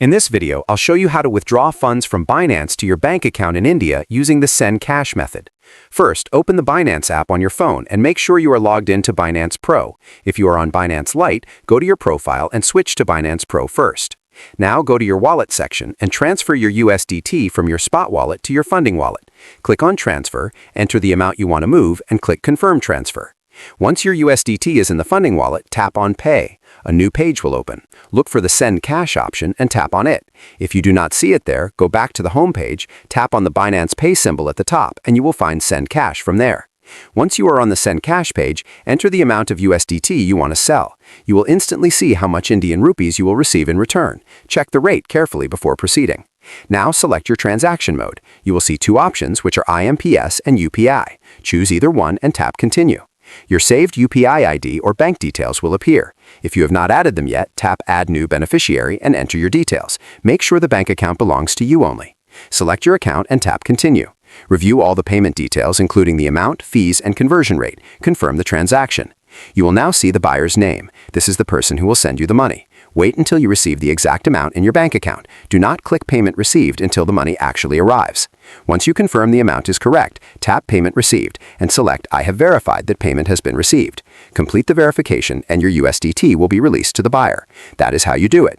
In this video, I'll show you how to withdraw funds from Binance to your bank account in India using the Send Cash method. First, open the Binance app on your phone and make sure you are logged in to Binance Pro. If you are on Binance Lite, go to your profile and switch to Binance Pro first. Now go to your wallet section and transfer your USDT from your spot wallet to your funding wallet. Click on Transfer, enter the amount you want to move, and click Confirm Transfer. Once your USDT is in the funding wallet, tap on Pay. A new page will open. Look for the Send Cash option and tap on it. If you do not see it there, go back to the home page, tap on the Binance Pay symbol at the top, and you will find Send Cash from there. Once you are on the Send Cash page, enter the amount of USDT you want to sell. You will instantly see how much Indian rupees you will receive in return. Check the rate carefully before proceeding. Now select your transaction mode. You will see two options, which are IMPS and UPI. Choose either one and tap Continue. Your saved UPI ID or bank details will appear. If you have not added them yet, tap Add New Beneficiary and enter your details. Make sure the bank account belongs to you only. Select your account and tap Continue. Review all the payment details, including the amount, fees, and conversion rate. Confirm the transaction. You will now see the buyer's name. This is the person who will send you the money. Wait until you receive the exact amount in your bank account. Do not click Payment Received until the money actually arrives. Once you confirm the amount is correct, tap Payment Received and select I have verified that payment has been received. Complete the verification and your USDT will be released to the buyer. That is how you do it.